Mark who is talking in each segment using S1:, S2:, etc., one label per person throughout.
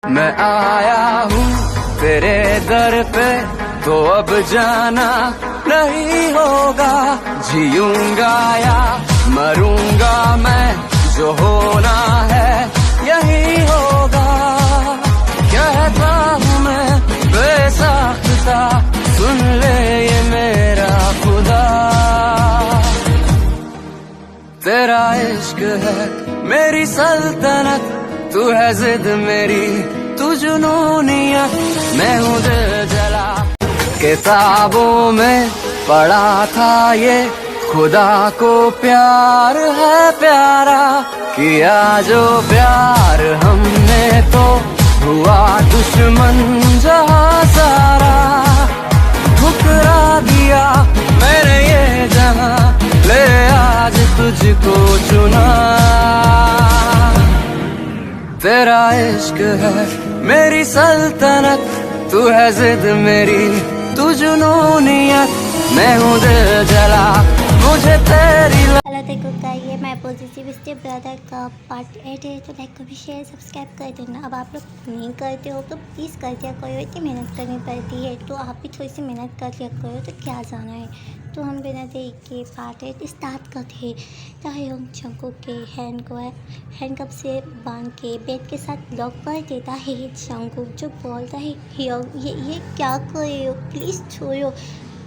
S1: मैं आया हूँ तेरे दर पे, तो अब जाना नहीं होगा। जीऊंगा या मरूंगा मैं, जो होना है यही होगा। कहता हूँ मैं बेसाख्ता, सुन ले ये मेरा खुदा। तेरा इश्क है मेरी सल्तनत, तू है जिद मेरी, तू जुनूनियत, मैं हूँ दिल जला। किताबों में पढ़ा था ये, खुदा को प्यार है प्यारा। किया जो प्यार हमने तो हुआ दुश्मन जहाँ सारा। ठुकरा दिया मैंने ये जहाँ, ले आज तुझको चुना। तेरा इश्क है मेरी सल्तनत, तू है जिद मेरी, तू जुनूनियत, मैं हूँ दिल जला, मुझे तेरी।
S2: हेलो देखो गाइस, ये मैं पॉजिटिव स्टेप ब्रदर का पार्ट 8 है। तो लाइक कभी शेयर सब्सक्राइब कर देना। अब आप लोग नहीं करते हो तो प्लीज़ कर दिया करो, इतनी मेहनत करनी पड़ती है तो आप भी थोड़ी सी मेहनत कर लिया करो। तो क्या जाना है। तो हम बिना देख के पार्ट 8 स्टार्ट करते हैं। ताहयोंग जंगकुक के हैंडकप से बांध के बेड के साथ लॉक कर देता है। जंगकुक जो बोलता है, हियोंग ये क्या कर रहे हो, प्लीज़ छोड़ो,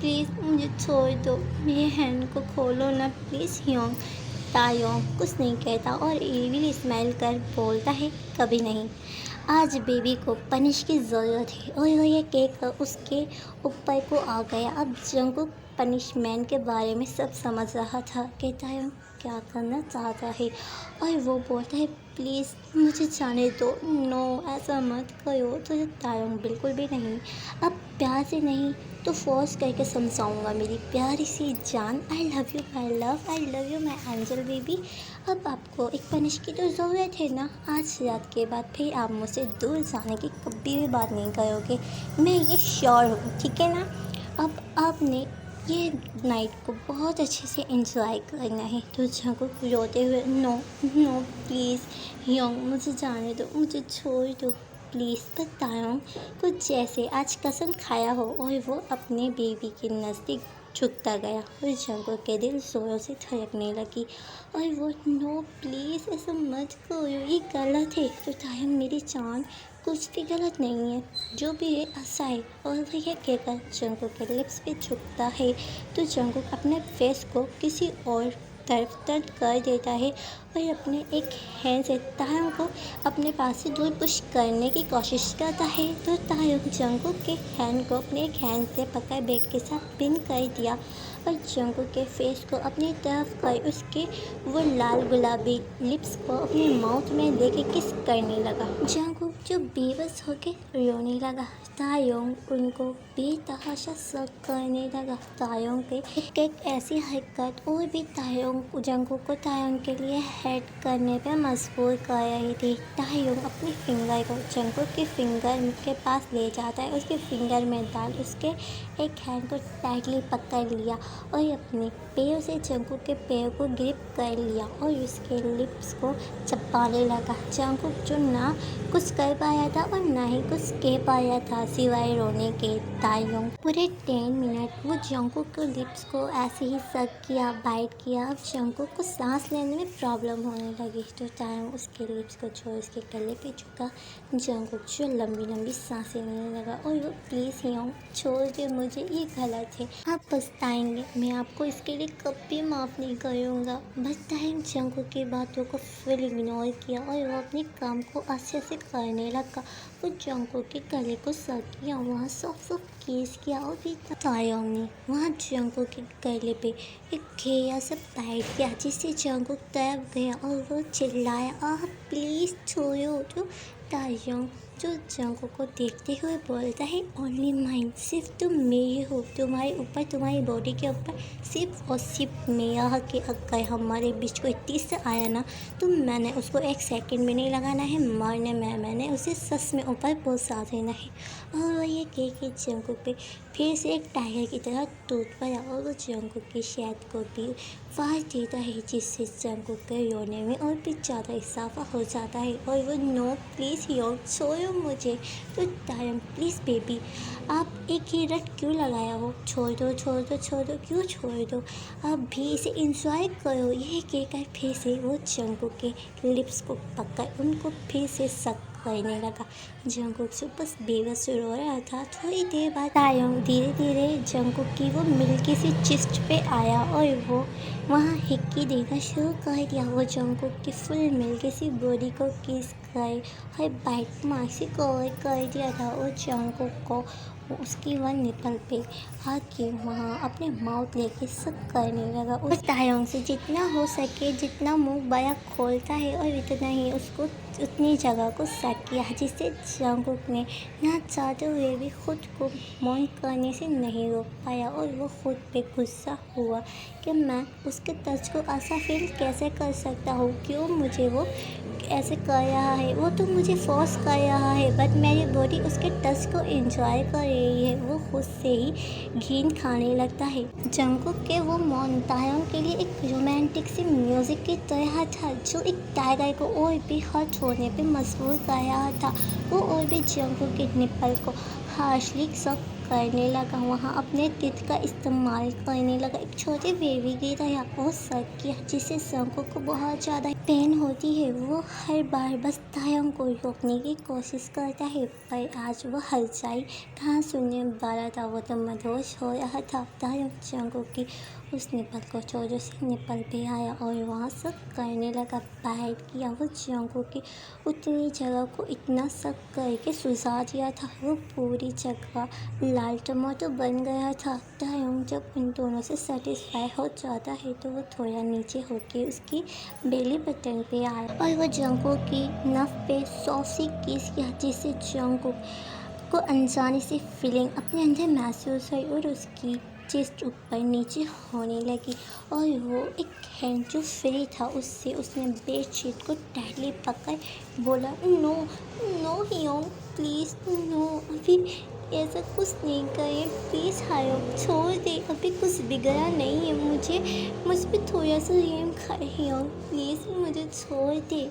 S2: प्लीज़ मुझे छोड़ दो, मेरे हैंड को खोलो ना प्लीज़ हियोंग। ताहयोंग कुछ नहीं कहता और इविल स्माइल कर बोलता है, कभी नहीं, आज बेबी को पनिश की ज़रूरत है। और ये केक उसके ऊपर को आ गया। अब जंगकुक पनिशमेंट के बारे में सब समझ रहा था कि ताहयोंग क्या करना चाहता है। और वो बोलता है, प्लीज़ मुझे जाने दो, नो ऐसा मत करो। तो ताहयोंग बिल्कुल भी नहीं, अब प्यार से नहीं तो फोर्स करके समझाऊंगा मेरी प्यारी सी जान। I love you I love you my angel baby. अब आपको एक पनिश की तो ज़रूरत है ना। आज रात के बाद फिर आप मुझसे दूर जाने की कभी भी बात नहीं करोगे, मैं ये श्योर हूँ, ठीक है ना। अब आपने ये नाइट को बहुत अच्छे से एंजॉय करना है। तो जंगकुक रोते हुए, नो नो प्लीज़ हियोंग, मुझे जाने दो, मुझे छोड़ दो प्लीज़। पर ताहयोंग कुछ जैसे आज कसम खाया हो और वो अपने बेबी के नज़दीक झुकता गया और जंगकुक के दिल जोरों से धड़कने लगी। और वो, नो प्लीज़ ऐसा मत करो, ये गलत है। तो ताहयोंग मेरी जान, कुछ भी गलत नहीं है, जो भी है अच्छा है। और वो ये कहकर जंगकुक के लिप्स पे झुकता है। तो जंगकुक अपने फेस को किसी और तरफ टर्न कर देता है और अपने एक हैंड से ताहयोंग को अपने पास से दूर पुश करने की कोशिश करता है। तो ताहयोंग जंगकुक के हैंड को अपने एक हैंड से पकड़ बेड के साथ पिन कर दिया और जंगकुक के फेस को अपनी तरफ कर उसके वो लाल गुलाबी लिप्स को अपने माउथ में लेके किस करने लगा। जंगकुक जो बेबस होके रोने लगा। ताहयोंग उनको बेतहाशा शक करने लगा। ताहयोंग के एक ऐसी हरकत और भी ताहयोंग जंगकुक को ताहयोंग के लिए हेड करने पे मजबूर कर रही थी। ताहयोंग अपने फिंगर को जंगकुक के फिंगर के पास ले जाता है, उसके फिंगर में डाल उसके एक हैंड को टाइटली पकड़ लिया और अपने पैर से जंगकुक के पैर को ग्रिप कर लिया और उसके लिप्स को चबाने लगा। जंगकुक जो ना कुछ कर पाया था और ना ही कुछ कह पाया था सिवाय रोने के। ताहयोंग पूरे 10 मिनट वो जंगकुक के लिप्स को ऐसे ही सक किया, बाइट किया। अब जंगकुक को सांस लेने में प्रॉब्लम होने लगी। तो ताहयोंग उसके लिप्स को छोड़ उसके गले पे झुका। जंगकुक जो लंबी लंबी सांसें लेने लगा और वो, प्लीज़ हियोंग छोड़ दे मुझे, ये गलत है, आप पछताएंगे, मैं आपको इसके लिए कभी माफ़ नहीं करूँगा। बस ताहयोंग जंगकुक की बातों को फुल इग्नोर किया और वो अपने काम को अच्छे से करने लगा। वो जंगकुक के गले को सक किया, वहाँ सॉफ्ट किस किया और फिर ताहयोंग ने वहाँ जंगकुक के गले पे एक घेरा सा बाइट किया जिससे जंगकुक तड़प गया और वो चिल्लाया, आह प्लीज़ छोड़ो। तो ताहयोंग जो जंगकुक को देखते हुए बोलता है, ओनली माइन, सिर्फ तुम मेरे हो, तुम्हारे ऊपर, तुम्हारी बॉडी के ऊपर सिर्फ और सिर्फ मेरा हक है। अगर हमारे बीच कोई तीस आया ना तो मैंने उसको एक सेकंड भी नहीं लगाना है मरने में, मैंने उसे सच में ऊपर पहुंचा देना है। और ये कह के जंगकुक पे फिर से एक टाइगर की तरह टूट पड़ा और वो जंगकुक की शायद को भी आवाज़ देता है, जिससे जंगकुक के रोने में और भी ज़्यादा इजाफा हो जाता है। और वो नो प्लीज़ हियोंग छोड़ो मुझे। तो तायंग प्लीज़ बेबी, आप एक ही रट क्यों लगाया हो, छोड़ दो छोड़ दो छोड़ दो, क्यों छोड़ दो, आप भी इसे इंजॉय करो। यह कहकर फिर से वो जंगकुक के लिप्स को पकड़ उनको फिर से सक करने लगा। जंगकुक से बस बेबस रो रहा था। थोड़ी देर बाद तायंग धीरे धीरे जंगकुक की वो मिल्की सी चिस्ट पे आया और वो वहाँ हिक्की देना शुरू कर दिया। वो जंगकुक की फुल मिल्की सी बॉडी को किस कर और बाइट मार से कवर कर दिया था और जंगकुक को उसकी वन निपल पे आके वहाँ अपने माउथ लेके सक करने लगा। उस तायंग से जितना हो सके, जितना मुंह बड़ा खोलता है और इतना ही उसको उतनी जगह को सक किया, जिससे जंगकुक ने ना चाहते हुए भी खुद को मौन करने से नहीं रोक पाया और वो खुद पे गुस्सा हुआ कि मैं उसके टच को ऐसा फील कैसे कर सकता हूँ, क्यों मुझे वो ऐसे कर रहा है, वो तो मुझे फोर्स कर रहा है, बट मेरी बॉडी उसके टच को एंजॉय कर रही है। वो खुद से ही घिन खाने लगता है। जंगकुक के वो मौन तायंग के लिए एक रोमांटिक सी म्यूजिक की तरह था, जो एक टाइगर को और भी हर्ट होने पे मजबूर कर रहा था। वो और भी जंगकुक के निपल को हार्शली सक करने लगा, वहाँ अपने टिथ का इस्तेमाल करने लगा, एक छोटे बेबी की तरह वो सक किया, जिससे जंगकुक को बहुत ज़्यादा पेन होती है। वो हर बार बस तायंग को रोकने की कोशिश करता है, पर आज वो हलचल कहाँ सुनने वाला था, वो तो मदहोश हो रहा था। तायंग जंगकुक की उस निपल को छोटे से निपल पे आया और वहाँ सक करने लगा, बाइट किया। वो जंगकुक की उतनी जगह को इतना सक करके सुझा दिया था, वो पूरी जगह लाल टमाटर बन गया था। तायंग जब उन दोनों से सेटिस्फाई हो जाता है तो वो थोड़ा नीचे होके उसकी बेली बटन पे आया और वो जंगकुक की नफ पे सॉफ्ट सी किस किया, जिससे जंगकुक को अनजाने से फीलिंग अपने अंदर महसूस हुई और उसकी चेस्ट ऊपर नीचे होने लगी और वो एक हैंड जो फ्री था उससे उसने बेडशीट को टाइटली पकड़ बोला, नो नो हियोंग प्लीज़ नो, अभी ऐसा कुछ नहीं करें प्लीज़ हायोंग, छोड़ दे, अभी कुछ बिगड़ा नहीं है, मुझ पर थोड़ा सा रेम खाए हियोंग, प्लीज़ मुझे छोड़ दे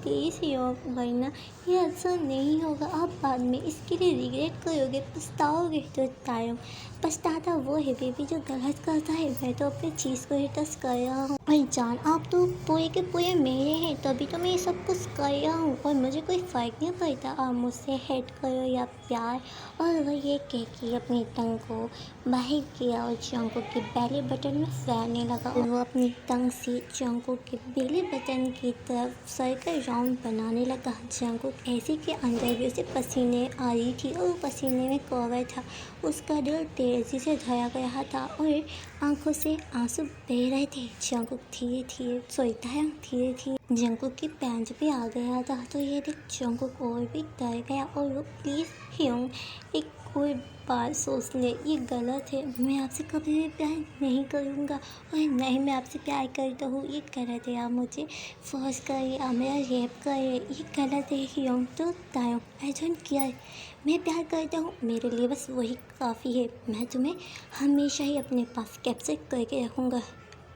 S2: प्लीज़ हियोंग, वरना ये अच्छा नहीं होगा, आप बाद में इसके लिए रिग्रेट करोगे, पछताओगे। तो तायंग पछताता वो है बेबी जो गलत करता है, मैं तो अपनी चीज़ को ही टच कर रहा हूँ। भाई जान, आप तो पूरे के पूरे मेरे हैं, तभी तो मैं ये सब कुछ कर रहा हूँ और मुझे कोई फ़र्क नहीं पड़ता आप मुझसे हेट करो या प्यार। और वह ये कह के अपनी टंग को बाहर किया और जंगकुक के बेली बटन में फैलने लगा और वो अपनी टंग से जंगकुक के बेली बटन की तरफ सर्कल राउंड बनाने लगा। जंगकुक ऐसे के अंदर भी उसे पसीने आ रही थी और वो पसीने में कवर था, उसका दिल तेजी से धड़ा गया था और आंखों से आंसू बह रहे थे। जंगकुक धीरे धीरे जंगकुक की पैंट भी आ गया था, तो ये देख जंगकुक और भी डर गया और वो प्लीज़ हियोंग एक कोई बात सोच ले, ये गलत है, मैं आपसे कभी भी प्यार नहीं करूँगा और नहीं मैं आपसे प्यार करता हूँ, ये गलत है, आप मुझे फोर्स करिए, आप मेरा रेप करिए, ये गलत है हियोंग। तो तायंग आई डोंट केयर, मैं प्यार करता हूँ, मेरे लिए बस वही काफ़ी है, मैं तुम्हें हमेशा ही अपने पास कैप्चर करके रखूँगा,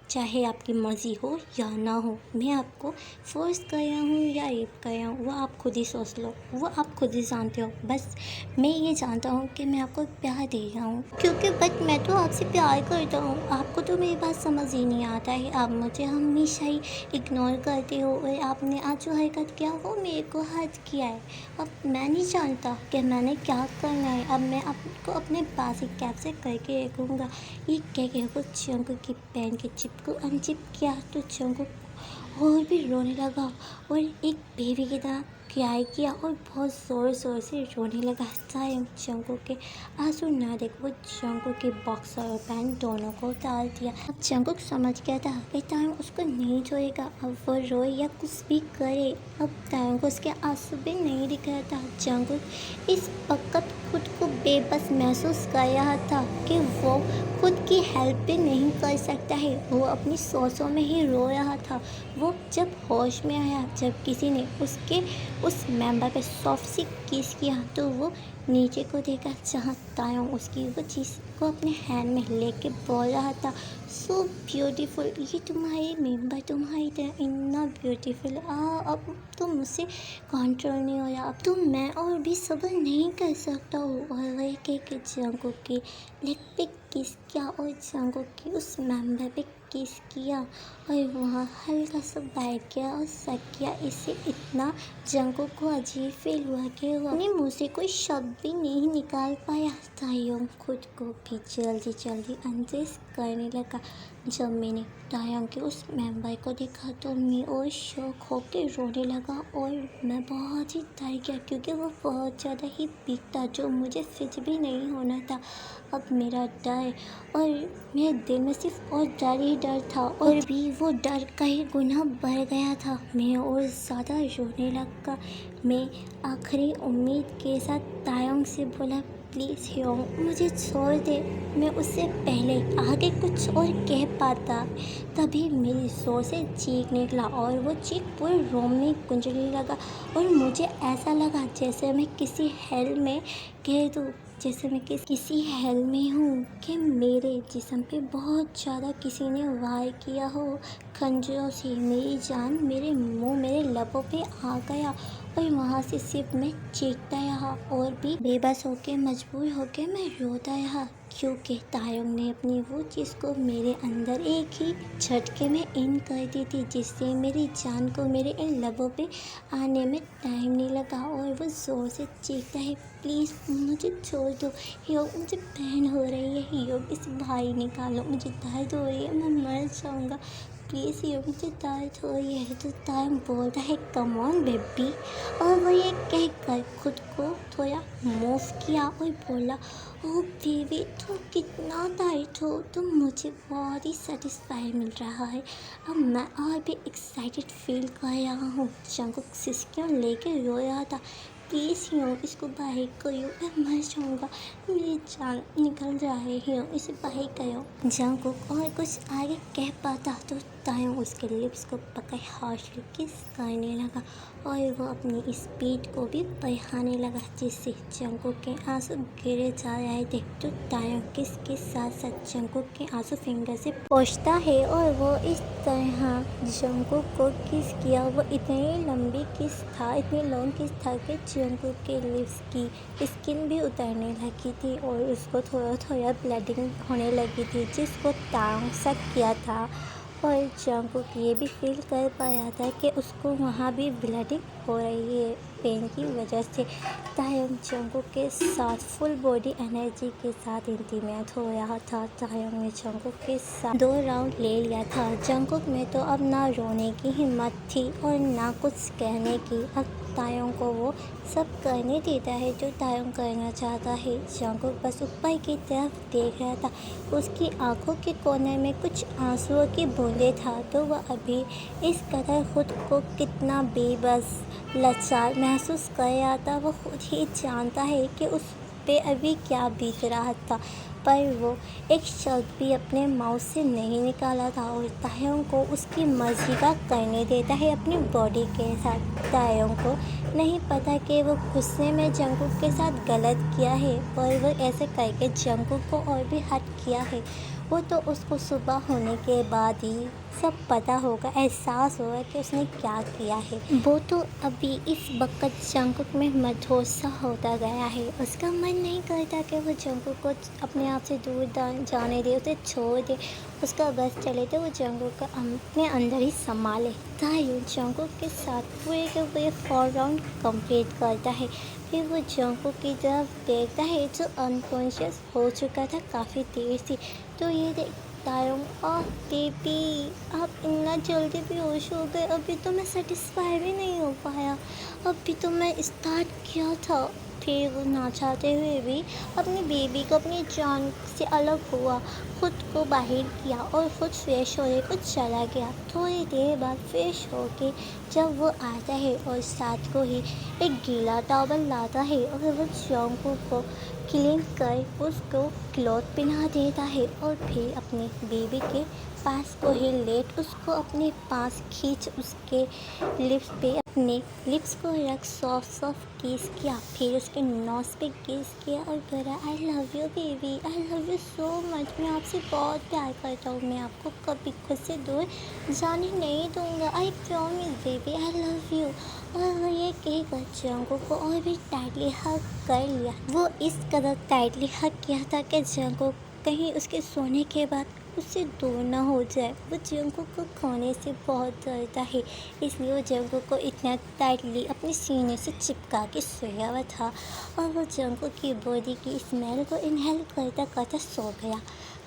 S2: चाहे आपकी मर्ज़ी हो या ना हो, मैं आपको फोर्स कर रहा हूँ या रेप कर रहा हूँ वो आप खुद ही सोच लो, वो आप खुद ही जानते हो, बस मैं ये जानता हूँ कि मैं आपको प्यार दे रहा हूँ, क्योंकि बट मैं तो आपसे प्यार करता हूँ, आपको तो मेरी बात समझ ही नहीं आता है, आप मुझे हमेशा ही इग्नोर करते हो और आपने आज जो हरकत किया वो मेरे को हर्ट किया है। अब मैं नहीं जानता कि मैंने क्या करना है, अब मैं आपको अपने पास ही कैप्चर करके रखूँगा। ये कह के वो जंगकुक की पैन के चिप को अनचिप किया तो जंगकुक और भी रोने लगा और एक बेबी की तरह क्राई किया और बहुत ज़ोर से रोने लगा। तायंग जंगकुक के आंसू ना देख वो जंगकुक के बॉक्सर और पैंट दोनों को डाल दिया। अब जंगकुक समझ गया था कि तायंग उसको नहीं छोड़ेगा, अब वो रोए या कुछ भी करे, अब तायंग को उसके आंसू भी नहीं दिख रहा था। जंगकुक इस वक्त खुद को बेबस महसूस कर रहा था कि वो खुद की हेल्प भी नहीं कर सकता है। वो अपनी सोचों में ही रो रहा था। वो जब होश में आया, जब किसी ने उसके उस मेंबर पे सॉफ्ट सी किस किया, तो वो नीचे को देखा जहाँ तायोंग उसकी वो चीज़ को अपने हैंड में लेके बोल रहा था, सो ब्यूटीफुल, ये तुम्हारी मेंबर तुम्हारी तरह इतना ब्यूटीफुल। अब तो मुझसे कंट्रोल नहीं हो रहा, अब तो मैं और भी सब्र नहीं कर सकता हूँ। और वह कह के जंगकुक की लेग पे किस किया और जंगकुक की उस मेंबर पे किस किया और वहाँ हल्का सा बैठ गया और सक गया। इससे इतना जंगकुक को अजीब फील हुआ कि वो अपने मुँह से कोई शब्द भी नहीं निकाल पाया। तायोंग खुद को भी जल्दी जल्दी अनड्रेस करने लगा। जब मैंने तायोंग के उस मेंबर को देखा तो मैं और शौक होकर रोने लगा और मैं बहुत ही डर गया, क्योंकि वो बहुत ज़्यादा ही बिग था, जो मुझे फिट भी नहीं होना था। अब मेरा डर और मेरे दिल में सिर्फ और डर ही डर था, और भी वो डर कई गुना बढ़ गया था। मैं और ज़्यादा रोने लगा। मैं आखिरी उम्मीद के साथ तायोंग से बोला, प्लीज़ ह्योंग, मुझे छोड़ दे। मैं उससे पहले आगे कुछ और कह पाता, तभी मेरी जोर से चीख निकला और वो चीख पूरे रूम में गूंजने लगा और मुझे ऐसा लगा जैसे मैं किसी हेल में कह दूँ, जैसे मैं किसी हेल में हूँ, कि मेरे जिस्म पे बहुत ज़्यादा किसी ने वार किया हो खंजरों से। मेरी जान मेरे मुंह, मेरे लबों पे आ गया और वहाँ से सिर्फ मैं चीखता रहा और भी बेबस होके मजबूर होके मैं रोता रहा, क्योंकि तायोंग ने अपनी वो चीज़ को मेरे अंदर एक ही झटके में इन कर दी थी, जिससे मेरी जान को मेरे इन लबों पे आने में टाइम नहीं लगा। और वो ज़ोर से चीखता है, प्लीज़ मुझे छोड़ दो ह्योंग, मुझे पेन हो रही है ह्योंग, इसे बाहर निकालो, मुझे दर्द हो रही है, मैं मर जाऊँगा, प्लीज़ ह्योंग, मुझे दर्द हो रही है। तो तायोंग बोलता है, कम ऑन बेबी, और वो ये कहकर खुद को थोड़ा मूव किया और बोला, ओह बेबी, तुम कितना टाइट हो, तो मुझे बहुत ही सेटिस्फाई मिल रहा है। अब मैं और भी एक्साइटेड फील कर रहा हूँ। जंगकुक सिसकियों लेके रो रहा था, प्लीज़ ह्योंग, इसको बाहर करो, मैं मर जाऊँगा, मेरी जान निकल रहा है ह्योंग, इसे बाहर करो। जंगकुक और कुछ आगे कह पाता तो तायोंग उसके लिप्स को पकड़ हार्शली किस करने लगा और वो अपनी स्पीड को भी बढ़ाने लगा, जिससे जंगकुक के आंसू गिरे जा रहे थे। तो तायोंग किस के साथ साथ जंगकुक के आंसू फिंगर से पोंछता है और वो इस तरह जंगकुक को किस किया। वो इतनी लंबी किस था, इतनी लॉन्ग किस था कि जंगकुक के लिप्स की स्किन भी उतरने लगी थी और उसको थोड़ा थोड़ा ब्लीडिंग होने लगी थी, जिसको तायोंग शक किया था। और जंगकुक ये भी फील कर पाया था कि उसको वहाँ भी ब्लीडिंग हो रही है पेन की वजह से। तायोंग जंगकुक के साथ फुल बॉडी एनर्जी के साथ इंटीमेट हो रहा था। तायोंग ने जंगकुक के साथ 2 राउंड ले लिया था। जंगकुक में तो अब ना रोने की हिम्मत थी और ना कुछ कहने की। अब तायोंग को वो सब करने देता है जो तायोंग करना चाहता है। जंगकुक बस ऊपर की तरफ देख रहा था। उसकी आंखों के कोने में कुछ आंसुओं की बूंदें था, तो वह अभी इस कदर खुद को कितना बेबस लाचार महसूस कर रहा था। वो खुद ही जानता है कि उस पे अभी क्या बीत रहा था, पर वो एक शब्द भी अपने माउथ से नहीं निकाला था और तायोंग को उसकी मर्जी का करने देता है अपनी बॉडी के साथ। तायोंग को नहीं पता कि वो गुस्से में जंगकुक के साथ गलत किया है और वो ऐसे करके जंगकुक को और भी हर्ट किया है। वो तो उसको सुबह होने के बाद ही सब पता होगा, एहसास होगा कि उसने क्या किया है। वो तो अभी इस वक्त जंगकुक में मदहोश सा होता गया है। उसका मन नहीं करता कि वो जंगकुक को अपने आप से दूर जाने दे, उसे छोड़ दे। उसका बस चले तो वो जंगकुक को अपने अंदर ही संभाले। तायोंग जंगकुक के साथ पूरे के पूरे 4 राउंड कंप्लीट करता है। फिर वो जंगकुक की तरफ देखता है जो अनकॉन्शियस हो चुका था काफ़ी देर से। तो ये देख तायोंग, बेबी, आप इतना जल्दी बेहोश हो गए, अभी तो मैं सेटिस्फाई भी नहीं हो पाया, अभी तो मैं स्टार्ट किया था। फिर वो ना चाहते हुए भी अपनी बेबी को अपनी जान से अलग हुआ, खुद को बाहर किया और खुद फ्रेश होने को चला गया। थोड़ी देर बाद फ्रेश होके जब वो आता है और साथ को ही एक गीला टॉवल लाता है और वो जंगकुक को क्लीन कर उसको क्लॉथ पहना देता है और फिर अपने बेबी के पास को ही लेट उसको अपने पास खींच उसके लिप्स पे अपने लिप्स को रख सॉफ्ट किस किया, फिर उसके नोज पे किस किया और बोला I love you baby, I love you so much, मैं आपसे बहुत प्यार करता हूँ, मैं आपको कभी खुद से दूर जाने नहीं दूँगा, I promise baby I love you. और वो ये कहकर जंगकुक को और भी टाइटली हग कर लिया। वो इस कदर टाइटली हग किया था कि जंगकुक कहीं उसके सोने के बाद उससे दूर ना हो जाए। वो जंगकुक को खोने से बहुत डरता है, इसलिए वो जंगकुक को इतना टाइटली अपने सीने से चिपका के सोया हुआ था और वो जंगकुक की बॉडी की स्मेल को इनहेल करता करता सो गया।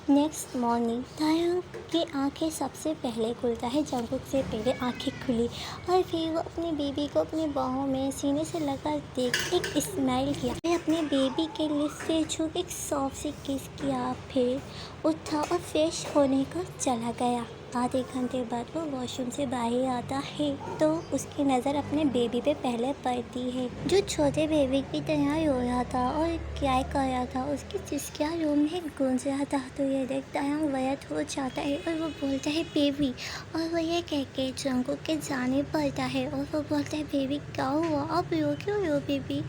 S2: नेक्स्ट मॉर्निंग तायोंग की आंखें सबसे पहले खुलता है। जंगकुक से पहले आंखें खुली और फिर वो अपने बेबी को अपने बाहों में सीने से लगा देख एक स्माइल किया। फिर अपने बेबी के लिप्स से छू एक सॉफ्ट सी किस किया, फिर उठा और फ्रेश होने को चला गया। आधे घंटे बाद वो वॉशरूम से बाहर आता है तो उसकी नज़र अपने बेबी पे पहले पड़ती है, जो छोटे बेबी की तरह रो रहा था और क्या कर रहा था। उसकी चिल्लाहट रूम में गूंज रहा था तो ये देखता है वयत हो जाता है और वो बोलता है बेबी, और वो ये कह के जंगकुक के जाने पड़ता है और वो बोलता है बेबी क्या हुआ, आप रो क्यों रो बेबी।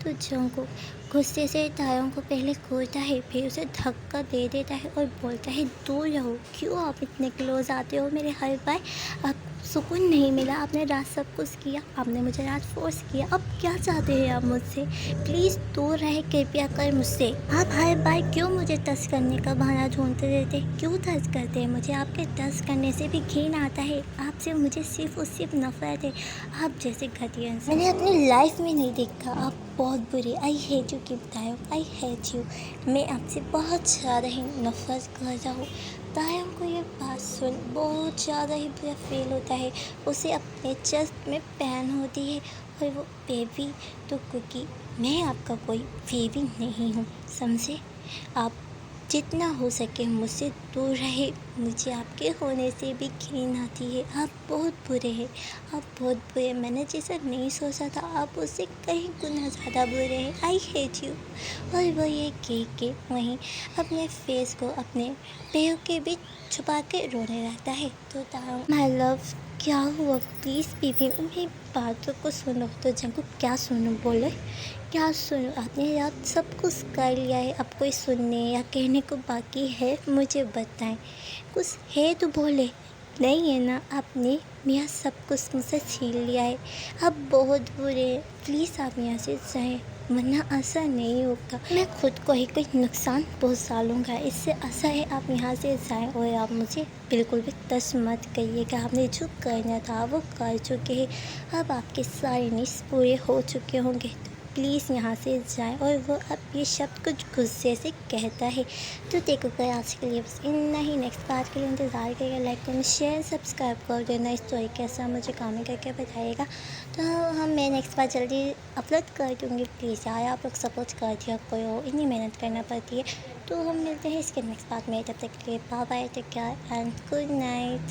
S2: तो जंगकुक गुस्से से तायों को पहले खोलता है, फिर उसे धक्का दे देता है और बोलता है दूर रहो, क्यों आप इतने क्लोज आते हो मेरे हर बार, आप सुकून नहीं मिला, आपने रात सब कुछ किया, आपने मुझे रात फोर्स किया, अब क्या चाहते हैं आप मुझसे, प्लीज़ दूर रहे कृपया कर मुझसे। आप हर बार क्यों मुझे टच करने का बहाना ढूंढते रहते, क्यों टच करते हैं मुझे, आपके टच करने से भी घिन आता है, आपसे मुझे सिर्फ और सिर्फ नफरत है, आप जैसे घटिया मैंने अपनी लाइफ में नहीं देखा, आप बहुत बुरे, आई हेट यू की तायों, आई हेट यू, मैं आपसे बहुत ज़्यादा ही नफरत कर रहा हूँ। तायों को ये बात सुन बहुत ज़्यादा ही बुरा फील होता है, उसे अपने चेस्ट में पेन होती है और वो बेबी तो कुकी, मैं आपका कोई बेबी नहीं हूँ, समझे, आप जितना हो सके मुझसे दूर रहे, मुझे आपके होने से भी घिन आती है, आप बहुत बुरे हैं, आप बहुत बुरे, मैंने जैसा नहीं सोचा था आप उससे कहीं गुना ज़्यादा बुरे हैं, आई हेट यू। और वो ये कह के वहीं अपने फेस को अपने पैरों के बीच छुपा के रोने लगता है। तो ताओ माय लव क्या हुआ, प्लीज़ बेबी मेरी बातों को सुनो। तो जंगकुक क्या सुनो, बोले क्या सुनो, आपने यार सब कुछ कर लिया है, अब कोई सुनने या कहने को बाकी है मुझे बताएं, कुछ है तो बोले, नहीं है ना, आपने मेरा सब कुछ मुझसे छीन लिया है, अब बहुत बुरे, प्लीज़ आप यहाँ से जाएं वरना ऐसा नहीं होगा, मैं खुद को ही कोई नुकसान पहुँचा लूँगा, इससे अच्छा है आप यहाँ से जाएं और आप मुझे बिल्कुल भी टच मत करिएगा, आपने जो करना था वो कर चुके हैं, अब आपके सारे नीड्स पूरे हो चुके होंगे, तो प्लीज़ यहाँ से जाएं। और वो अब ये शब्द कुछ गुस्से से कहता है। तो देखो गाइस आज के लिए बस इतना ही, नेक्स्ट पार्ट के लिए इंतज़ार करिएगा, लाइक कमेंट शेयर सब्सक्राइब कर देना, स्टोरी कैसा मुझे कमेंट करके बताइएगा, तो मैं नेक्स्ट बार जल्दी अपलोड कर दूँगी, प्लीज़ यार आप लोग सपोर्ट कर दिया करो, इतनी मेहनत करना पड़ती है। तो हम मिलते हैं इसके नेक्स्ट पार्ट में, तब तक के लिए bye bye, take care and good night.